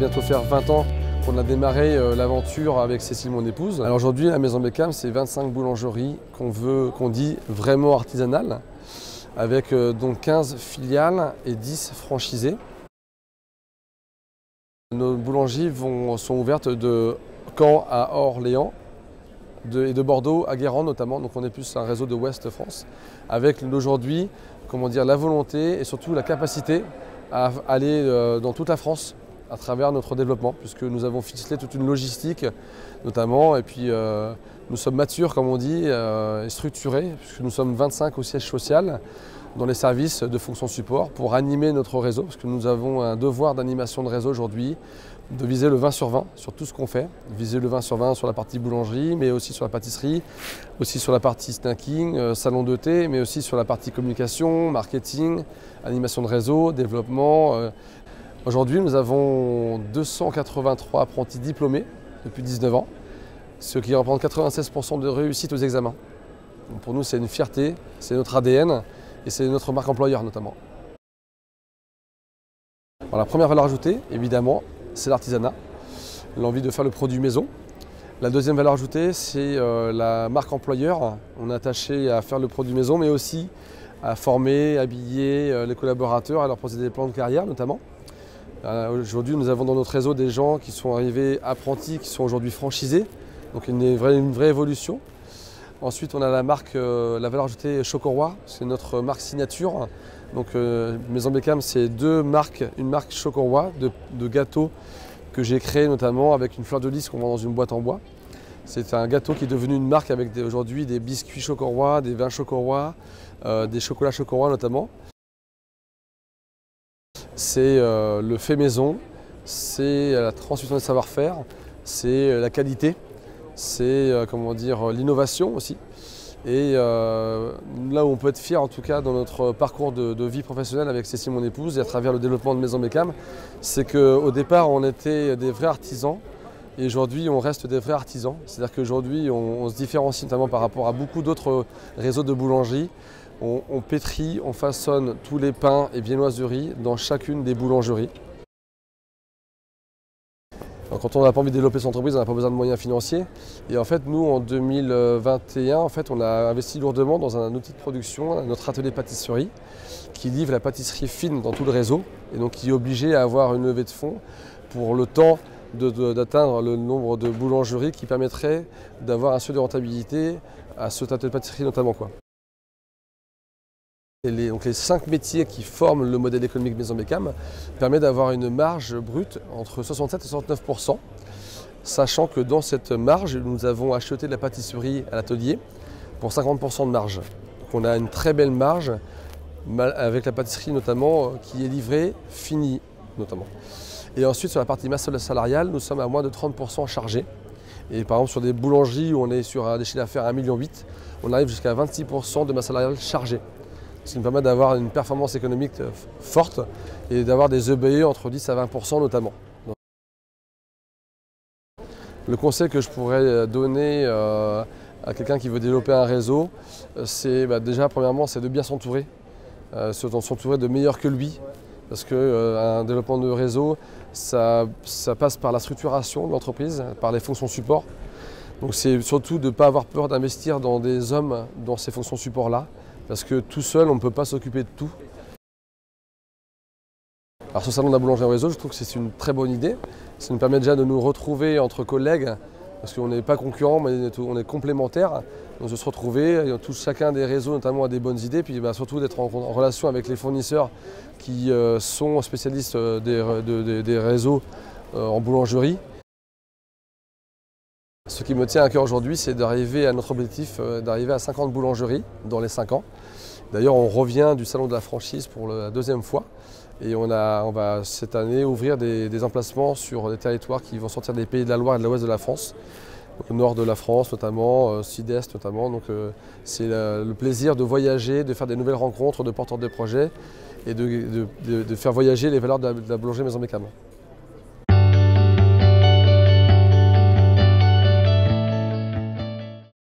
bientôt faire 20 ans qu'on a démarré l'aventure avec Cécile, mon épouse. Alors aujourd'hui, la Maison Beckham, c'est 25 boulangeries qu'on dit vraiment artisanales, avec donc 15 filiales et 10 franchisés. Nos boulangeries sont ouvertes de Caen à Orléans et de Bordeaux à Guérande notamment, donc on est plus un réseau de Ouest France, avec aujourd'hui la volonté et surtout la capacité à aller dans toute la France à travers notre développement, puisque nous avons ficelé toute une logistique notamment, et puis nous sommes matures comme on dit, et structurés, puisque nous sommes 25 au siège social dans les services de fonction support pour animer notre réseau, parce que nous avons un devoir d'animation de réseau aujourd'hui, de viser le 20 sur 20 sur tout ce qu'on fait, viser le 20 sur 20 sur la partie boulangerie, mais aussi sur la pâtisserie, aussi sur la partie snacking, salon de thé, mais aussi sur la partie communication, marketing, animation de réseau, développement. Aujourd'hui, nous avons 283 apprentis diplômés depuis 19 ans, ce qui représente 96% de réussite aux examens. Donc pour nous, c'est une fierté, c'est notre ADN et c'est notre marque employeur notamment. Alors, la première valeur ajoutée, évidemment, c'est l'artisanat, l'envie de faire le produit maison. La deuxième valeur ajoutée, c'est la marque employeur. On est attaché à faire le produit maison, mais aussi à former, habiller les collaborateurs, à leur proposer des plans de carrière notamment. Aujourd'hui, nous avons dans notre réseau des gens qui sont arrivés apprentis, qui sont aujourd'hui franchisés, donc une vraie évolution. Ensuite, on a la valeur ajoutée Choco-Roi, c'est notre marque signature. Donc Maison Beckham, c'est une marque Choco-Roi de gâteaux que j'ai créé notamment avec une fleur de lys qu'on vend dans une boîte en bois. C'est un gâteau qui est devenu une marque avec aujourd'hui des biscuits Choco-Roi, des vins Choco-Roi, des chocolats Choco-Roi notamment. C'est le fait maison, c'est la transmission des savoir-faire, c'est la qualité, c'est l'innovation aussi. Et là où on peut être fier en tout cas dans notre parcours de vie professionnelle avec Cécile, mon épouse, et à travers le développement de Maison Beckham, c'est qu'au départ on était des vrais artisans et aujourd'hui on reste des vrais artisans. C'est-à-dire qu'aujourd'hui on se différencie notamment par rapport à beaucoup d'autres réseaux de boulangeries. On pétrit, on façonne tous les pains et viennoiseries dans chacune des boulangeries. Alors, quand on n'a pas envie de développer son entreprise, on n'a pas besoin de moyens financiers. Et en fait, nous, en 2021, on a investi lourdement dans un outil de production, notre atelier pâtisserie, qui livre la pâtisserie fine dans tout le réseau, et donc qui est obligé à avoir une levée de fonds pour le temps d'atteindre le nombre de boulangeries qui permettrait d'avoir un seuil de rentabilité à cet atelier de pâtisserie notamment. Donc les 5 métiers qui forment le modèle économique Maison Beckham permettent d'avoir une marge brute entre 67 et 69%, sachant que dans cette marge, nous avons acheté de la pâtisserie à l'atelier pour 50% de marge. Donc on a une très belle marge avec la pâtisserie notamment qui est livrée, finie notamment. Et ensuite sur la partie masse salariale, nous sommes à moins de 30% chargés. Et par exemple sur des boulangeries où on est sur un chiffre d'affaires à 1,8 million, on arrive jusqu'à 26% de masse salariale chargée. Ce qui nous permet d'avoir une performance économique forte et d'avoir des EBE entre 10 à 20% notamment. Le conseil que je pourrais donner à quelqu'un qui veut développer un réseau, c'est déjà premièrement c'est de bien s'entourer, s'entourer de meilleurs que lui. Parce qu'un développement de réseau, ça passe par la structuration de l'entreprise, par les fonctions support. Donc c'est surtout de ne pas avoir peur d'investir dans des hommes dans ces fonctions support-là. Parce que tout seul, on ne peut pas s'occuper de tout. Alors ce salon de la boulangerie en réseau, je trouve que c'est une très bonne idée. Ça nous permet déjà de nous retrouver entre collègues, parce qu'on n'est pas concurrents, mais on est complémentaires. Donc de se retrouver, chacun des réseaux notamment a des bonnes idées, puis surtout d'être en relation avec les fournisseurs qui sont spécialistes des réseaux en boulangerie. Ce qui me tient à cœur aujourd'hui, c'est d'arriver à notre objectif, d'arriver à 50 boulangeries dans les 5 ans. D'ailleurs, on revient du salon de la franchise pour la 2e fois et on va cette année ouvrir des emplacements sur des territoires qui vont sortir des pays de la Loire et de l'ouest de la France, donc au nord de la France notamment, sud-est notamment. Donc c'est le plaisir de voyager, de faire des nouvelles rencontres de porteurs de projets et de faire voyager les valeurs de la boulangerie Maison Beckham.